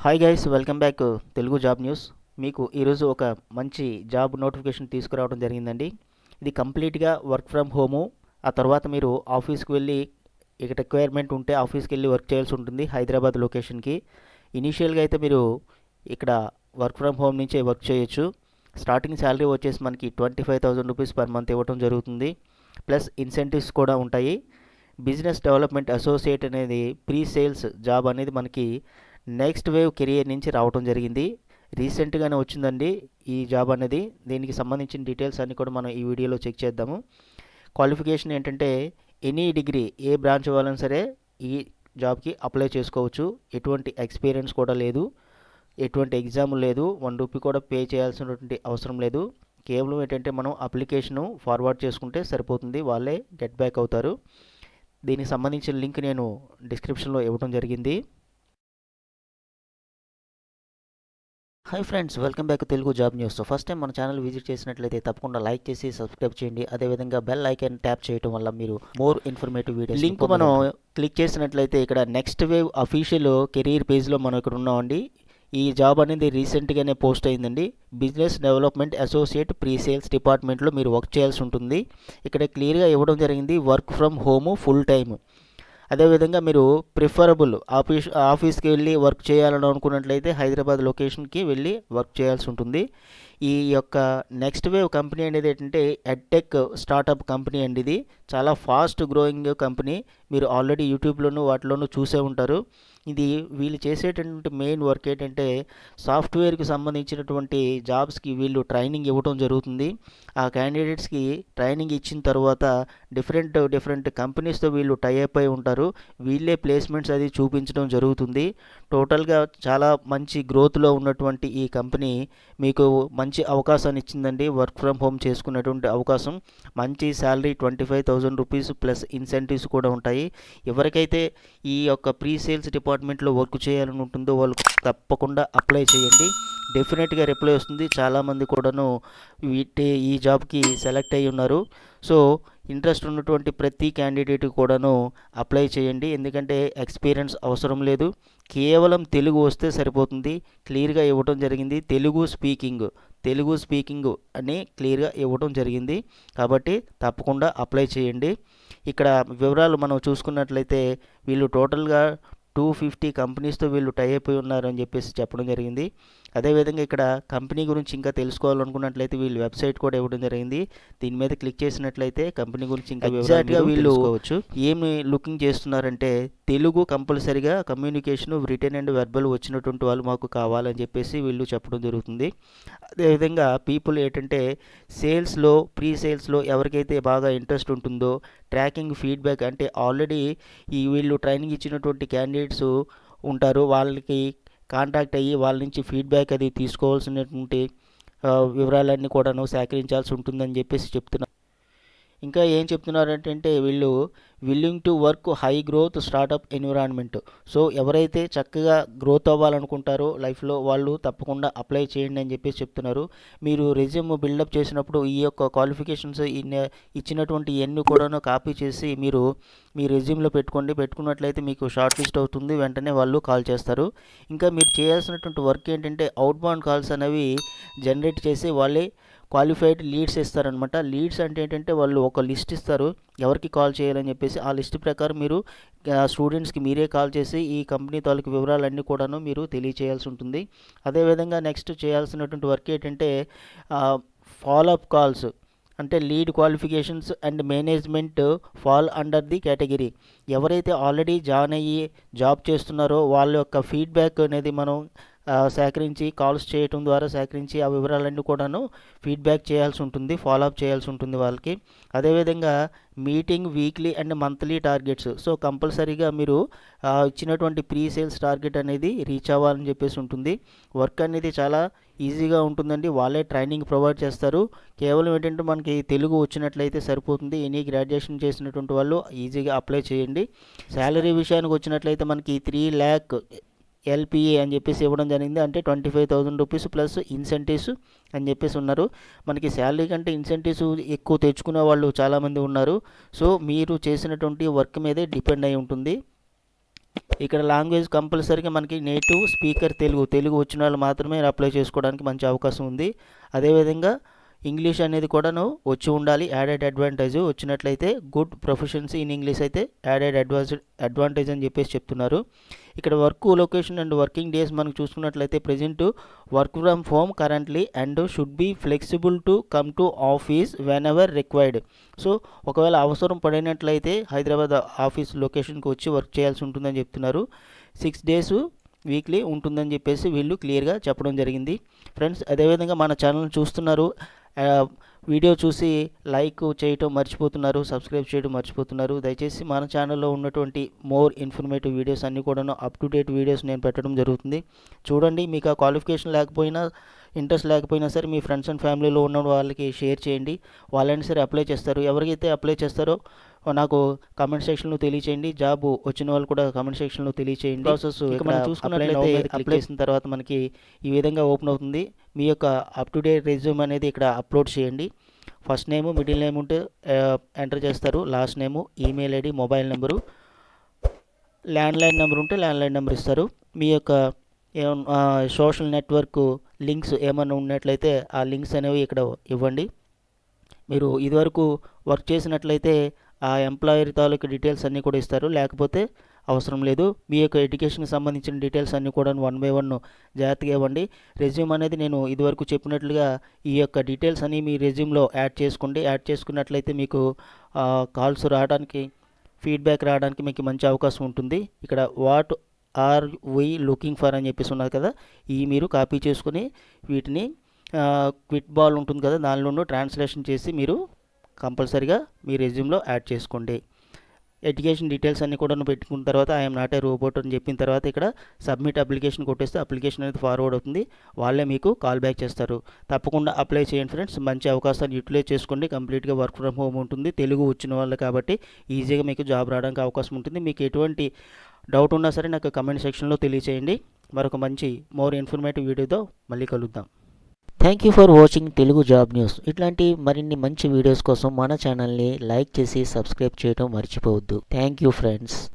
Hi guys, welcome back Telugu job news. మీకు ఈరోజు ఒక మంచి జాబ్ నోటిఫికేషన్ తీసుకురావడం జరిగిందండి. ఇది కంప్లీట్గా వర్క్ ఫ్రమ్ హోము. ఆ తర్వాత మీరు ఆఫీస్కి వెళ్ళి ఇక రిక్వైర్మెంట్ ఉంటే ఆఫీస్కి వెళ్ళి వర్క్ చేయాల్సి ఉంటుంది హైదరాబాద్ లొకేషన్కి. ఇనీషియల్గా అయితే మీరు ఇక్కడ వర్క్ ఫ్రమ్ హోమ్ నుంచే వర్క్ చేయొచ్చు. స్టార్టింగ్ శాలరీ వచ్చేసి మనకి 25,000 రూపీస్ పర్ మంత్ ఇవ్వడం జరుగుతుంది. ప్లస్ ఇన్సెంటివ్స్ కూడా ఉంటాయి. బిజినెస్ డెవలప్మెంట్ అసోసియేట్ అనేది ప్రీ సేల్స్ జాబ్ అనేది మనకి నెక్స్ట్ వేవ్ కెరియర్ నుంచి రావడం జరిగింది. రీసెంట్గానే వచ్చిందండి ఈ జాబ్ అనేది. దీనికి సంబంధించిన డీటెయిల్స్ అన్నీ కూడా మనం ఈ వీడియోలో చెక్ చేద్దాము. క్వాలిఫికేషన్ ఏంటంటే ఎనీ డిగ్రీ, ఏ బ్రాంచ్ వాళ్ళని సరే ఈ జాబ్కి అప్లై చేసుకోవచ్చు. ఎటువంటి ఎక్స్పీరియన్స్ కూడా లేదు, ఎటువంటి ఎగ్జామ్ లేదు, 1 రూపీ కూడా పే చేయాల్సినటువంటి అవసరం లేదు. కేవలం ఏంటంటే మనం అప్లికేషను ఫార్వర్డ్ చేసుకుంటే సరిపోతుంది, వాళ్ళే గెట్ బ్యాక్ అవుతారు. దీనికి సంబంధించిన లింక్ నేను డిస్క్రిప్షన్లో ఇవ్వడం జరిగింది. Hi friends, welcome back Telugu job news. First time మన ఛానల్ విజిట్ చేసినట్లయితే తప్పకుండా లైక్ చేసి సబ్స్క్రైబ్ చేయండి. అదేవిధంగా బెల్ ఐకాన్ ట్యాప్ చేయడం వల్ల మీరు మోర్ ఇన్ఫర్మేటివ్ వీడియోస్ లింక్ మనం క్లిక్ చేసినట్లయితే ఇక్కడ నెక్స్ట్ వేవ్ అఫీషియల్ కెరీర్ పేజ్లో మనం ఇక్కడ ఉన్నామండి. ఈ జాబ్ అనేది రీసెంట్గానే పోస్ట్ అయిందండి. Business development associate pre sales డిపార్ట్మెంట్లో మీరు వర్క్ చేయాల్సి ఉంటుంది. ఇక్కడ క్లియర్గా ఇవ్వడం జరిగింది work from home full time. అదేవిధంగా మీరు ప్రిఫరబుల్ ఆఫీస్కి వెళ్ళి వర్క్ చేయాలని అనుకున్నట్లయితే హైదరాబాద్ లొకేషన్కి వెళ్ళి వర్క్ చేయాల్సి ఉంటుంది. ఈ యొక్క నెక్స్ట్ వేవ్ కంపెనీ అనేది ఏంటంటే ఎడ్టెక్ స్టార్టప్ కంపెనీ అండి. ఇది చాలా ఫాస్ట్ గ్రోయింగ్ కంపెనీ. మీరు ఆల్రెడీ యూట్యూబ్లోనూ వాటిలోనూ చూసే ఉంటారు. ఇది వీళ్ళు చేసేటటువంటి మెయిన్ వర్క్ ఏంటంటే సాఫ్ట్వేర్కి సంబంధించినటువంటి జాబ్స్కి వీళ్ళు ట్రైనింగ్ ఇవ్వడం జరుగుతుంది. ఆ క్యాండిడేట్స్కి ట్రైనింగ్ ఇచ్చిన తర్వాత డిఫరెంట్ కంపెనీస్తో వీళ్ళు టైఅప్ అయి ఉంటారు. వీళ్ళే ప్లేస్మెంట్స్ అది చూపించడం జరుగుతుంది. టోటల్గా చాలా మంచి గ్రోత్లో ఉన్నటువంటి ఈ కంపెనీ మీకు మంచి అవకాశాన్ని ఇచ్చిందండి. వర్క్ ఫ్రమ్ హోమ్ చేసుకునేటువంటి అవకాశం, మంచి శాలరీ 25,000 రూపీస్ ప్లస్ ఇన్సెంటివ్స్ కూడా ఉంటాయి. ఎవరికైతే ఈ యొక్క ప్రీ సేల్స్ డిపార్ట్మెంట్లో వర్క్ చేయాలని ఉంటుందో వాళ్ళు తప్పకుండా అప్లై చేయండి. డెఫినెట్గా రిప్లై వస్తుంది. చాలామంది కూడాను ఈ జాబ్కి సెలెక్ట్ అయ్యి ఉన్నారు. సో ఇంట్రెస్ట్ ఉన్నటువంటి ప్రతి క్యాండిడేట్ కూడాను అప్లై చేయండి. ఎందుకంటే ఎక్స్పీరియన్స్ అవసరం లేదు, కేవలం తెలుగు వస్తే సరిపోతుంది. క్లియర్గా ఇవ్వడం జరిగింది, తెలుగు స్పీకింగ్ అని క్లియర్గా ఇవ్వడం జరిగింది. కాబట్టి తప్పకుండా అప్లై చేయండి. ఇక్కడ వివరాలు మనం చూసుకున్నట్లయితే వీళ్ళు టోటల్గా 250 కంపెనీస్తో వీళ్ళు టైఅప్ అయి ఉన్నారని చెప్పేసి చెప్పడం జరిగింది. అదేవిధంగా ఇక్కడ కంపెనీ గురించి ఇంకా తెలుసుకోవాలనుకున్నట్లయితే వీళ్ళు వెబ్సైట్ కూడా ఇవ్వడం జరిగింది. దీని మీద క్లిక్ చేసినట్లయితే కంపెనీ గురించి ఇంకా ఎగ్జాక్ట్గా వీళ్ళు ఏమి లుకింగ్ చేస్తున్నారంటే తెలుగు కంపల్సరిగా కమ్యూనికేషన్ రిటర్న్ అండ్ వెర్బల్ వచ్చినటువంటి వాళ్ళు మాకు కావాలని చెప్పేసి వీళ్ళు చెప్పడం జరుగుతుంది. అదేవిధంగా పీపుల్ ఏంటంటే సేల్స్లో, ప్రీ సేల్స్లో ఎవరికైతే బాగా ఇంట్రెస్ట్ ఉంటుందో, ట్రాకింగ్ ఫీడ్బ్యాక్ అంటే ఆల్రెడీ వీళ్ళు ట్రైనింగ్ ఇచ్చినటువంటి క్యాండిడేట్స్ ఉంటారు, వాళ్ళకి కాంటాక్ట్ అయ్యి వాళ్ళ నుంచి ఫీడ్బ్యాక్ అది తీసుకోవాల్సినటువంటి వివరాలన్నీ కూడాను సేకరించాల్సి ఉంటుందని చెప్పేసి చెప్తున్నారు. ఇంకా ఏం చెప్తున్నారంటే వీళ్ళు willing to work high growth startup environment. So ఎవరైతే చక్కగా గ్రోత్ అవ్వాలనుకుంటారో లైఫ్లో వాళ్ళు తప్పకుండా అప్లై చేయండి అని చెప్పేసి చెప్తున్నారు. మీరు రెజ్యూమ్ బిల్డప్ చేసినప్పుడు ఈ యొక్క క్వాలిఫికేషన్స్ ఇచ్చినటువంటి ఎన్ని కూడాను కాపీ చేసి మీరు మీ రెజ్యూమ్లో పెట్టుకున్నట్లయితే మీకు షార్ట్ లిస్ట్ అవుతుంది. వెంటనే వాళ్ళు కాల్ చేస్తారు. ఇంకా మీరు చేయాల్సినటువంటి వర్క్ ఏంటంటే అవుట్ బౌండ్ కాల్స్ అనేవి జనరేట్ చేసి వాళ్ళే క్వాలిఫైడ్ లీడ్స్ ఇస్తారనమాట. లీడ్స్ అంటే ఏంటంటే వాళ్ళు ఒక లిస్ట్ ఇస్తారు ఎవరికి కాల్ చేయాలని చెప్పేసి. ఆ లిస్ట్ ప్రకారం మీరు స్టూడెంట్స్కి మీరే కాల్ చేసి ఈ కంపెనీ తాలూకు వివరాలన్నీ కూడాను మీరు తెలియచేయాల్సి ఉంటుంది. అదేవిధంగా నెక్స్ట్ చేయాల్సినటువంటి వర్క్ ఏంటంటే ఫాలోఅప్ కాల్స్, అంటే lead qualifications and management fall under the category. ఎవరైతే ఆల్రెడీ జాయిన్ అయ్యి జాబ్ చేస్తున్నారో వాళ్ళ యొక్క ఫీడ్బ్యాక్ అనేది మనం సేకరించి కాల్స్ చేయటం ద్వారా సేకరించి ఆ వివరాలన్నీ కూడాను ఫీడ్బ్యాక్ చేయాల్సి ఉంటుంది, ఫాలోఅప్ చేయాల్సి ఉంటుంది వాళ్ళకి. అదేవిధంగా meeting weekly and monthly targets. So కంపల్సరీగా మీరు ఇచ్చినటువంటి ప్రీ సేల్స్ టార్గెట్ అనేది రీచ్ అవ్వాలని చెప్పేసి ఉంటుంది. వర్క్ అనేది చాలా ఈజీగా ఉంటుందండి, వాళ్ళే ట్రైనింగ్ ప్రొవైడ్ చేస్తారు. కేవలం ఏంటంటే మనకి తెలుగు వచ్చినట్లయితే సరిపోతుంది. ఎనీ గ్రాడ్యుయేషన్ చేసినటువంటి వాళ్ళు ఈజీగా అప్లై చేయండి. శాలరీ విషయానికి వచ్చినట్లయితే మనకి 3 lakh ఎల్పిఏ అని చెప్పేసి ఇవ్వడం జరిగింది. అంటే 25,000 రూపీస్ ప్లస్ ఇన్సెంటివ్స్ అని చెప్పేసి ఉన్నారు. మనకి శాలరీ కంటే ఇన్సెంటివ్స్ ఎక్కువ తెచ్చుకునే వాళ్ళు చాలామంది ఉన్నారు. సో మీరు చేసినటువంటి వర్క్ మీదే డిపెండ్ అయి ఉంటుంది. ఇక్కడ లాంగ్వేజ్ కంపల్సరీగా మనకి నేటివ్ స్పీకర్ తెలుగు వచ్చిన వాళ్ళు మాత్రమే అప్లై చేసుకోవడానికి మంచి అవకాశం ఉంది. అదేవిధంగా ఇంగ్లీష్ అనేది కూడాను వచ్చి ఉండాలి. యాడెడ్ అడ్వాంటేజ్ వచ్చినట్లయితే గుడ్ ప్రొఫెషన్సీ ఇన్ ఇంగ్లీష్ అయితే యాడెడ్ అడ్వాంటేజ్ అని చెప్పేసి చెప్తున్నారు. ఇక్కడ work location and working days మనకు చూసుకున్నట్లయితే present work from home currently and should be flexible to come to office whenever required. So ఒకవేళ అవసరం పడినట్లయితే హైదరాబాద్ ఆఫీస్ లొకేషన్కి వచ్చి వర్క్ చేయాల్సి ఉంటుందని చెప్తున్నారు. 6 days వీక్లీ ఉంటుందని చెప్పేసి వీళ్ళు క్లియర్గా చెప్పడం జరిగింది. ఫ్రెండ్స్, అదేవిధంగా మన ఛానల్ని చూస్తున్నారు, వీడియో చూసి లైక్ చేయటం మర్చిపోతున్నారు, సబ్స్క్రైబ్ చేయడం మర్చిపోతున్నారు. దయచేసి మన ఛానల్లో ఉన్నటువంటి మోర్ ఇన్ఫర్మేటివ్ వీడియోస్ అన్నీ కూడాను అప్ టు డేట్ వీడియోస్ నేను పెట్టడం జరుగుతుంది. చూడండి, మీకు ఆ క్వాలిఫికేషన్ లేకపోయినా ఇంట్రెస్ట్ లేకపోయినా సరే మీ ఫ్రెండ్స్ అండ్ ఫ్యామిలీలో ఉన్న వాళ్ళకి షేర్ చేయండి. వాళ్ళైనా సరే అప్లై చేస్తారు. ఎవరికైతే అప్లై చేస్తారో నాకు కామెంట్ సెక్షన్లో తెలియచేయండి. జాబ్ వచ్చిన వాళ్ళు కూడా కామెంట్ సెక్షన్లో తెలియచేయండి. ప్రాసెస్ మనం చూసుకున్నట్లయితే అప్లై చేసిన తర్వాత మనకి ఈ విధంగా ఓపెన్ అవుతుంది. మీ యొక్క అప్ టు డేట్ రెజ్యూమ్ అనేది ఇక్కడ అప్లోడ్ చేయండి. ఫస్ట్ నేము, మిడిల్ నేమ్ ఉంటే ఎంటర్ చేస్తారు. లాస్ట్ నేము, email ID, mobile number, landline number ఉంటే ల్యాండ్లైన్ నెంబర్ ఇస్తారు. మీ యొక్క సోషల్ నెట్వర్క్ లింక్స్ ఏమైనా ఉన్నట్లయితే ఆ లింక్స్ అనేవి ఇక్కడ ఇవ్వండి. మీరు ఇదివరకు వర్క్ చేసినట్లయితే ఆ ఎంప్లాయర్ తాలూకు డీటెయిల్స్ అన్నీ కూడా ఇస్తారు, లేకపోతే అవసరం లేదు. మీ యొక్క ఎడ్యుకేషన్కి సంబంధించిన డీటెయిల్స్ అన్నీ కూడా 1 by 1 జాగ్రత్తగా ఇవ్వండి. రెజ్యూమ్ అనేది నేను ఇదివరకు చెప్పినట్లుగా ఈ యొక్క డీటెయిల్స్ అన్నీ మీ రెజ్యూమ్లో యాడ్ చేసుకోండి. యాడ్ చేసుకున్నట్లయితే మీకు కాల్స్ రావడానికి, ఫీడ్బ్యాక్ రావడానికి మీకు మంచి అవకాశం ఉంటుంది. ఇక్కడ what are we looking for అని చెప్పేసి ఉన్నారు కదా, ఈ మీరు కాపీ చేసుకుని వీటిని క్విట్ బాల్ ఉంటుంది కదా, దానిలో ట్రాన్స్లేషన్ చేసి మీరు కంపల్సరీగా మీ రెజ్యూమ్లో యాడ్ చేసుకోండి. ఎడ్యుకేషన్ డీటెయిల్స్ అన్నీ కూడా పెట్టుకున్న తర్వాత ఐఎమ్ నాట్ ఏ రోబోట్ అని చెప్పిన తర్వాత ఇక్కడ సబ్మిట్ అప్లికేషన్ కొట్టేస్తే అప్లికేషన్ అనేది ఫార్వర్డ్ అవుతుంది. వాళ్ళే మీకు కాల్ బ్యాక్ చేస్తారు. తప్పకుండా అప్లై చేయండి ఫ్రెండ్స్. మంచి అవకాశాన్ని యూటిలైజ్ చేసుకోండి. కంప్లీట్గా వర్క్ ఫ్రమ్ హోమ్ ఉంటుంది. తెలుగు వచ్చిన వాళ్ళు కాబట్టి ఈజీగా మీకు జాబ్ రావడానికి అవకాశం ఉంటుంది. మీకు ఎటువంటి డౌట్ ఉన్నా సరే నాకు కమెంట్ సెక్షన్లో తెలియచేయండి. మరొక మంచి మోర్ ఇన్ఫర్మేటివ్ వీడియోతో మళ్ళీ కలుద్దాం. Thank you for watching Telugu job news. ఇట్లాంటి మరిన్ని మంచి వీడియోస్ కోసం మన ఛానల్ని లైక్ చేసి సబ్స్క్రైబ్ చేయడం మర్చిపోవద్దు. Thank you friends.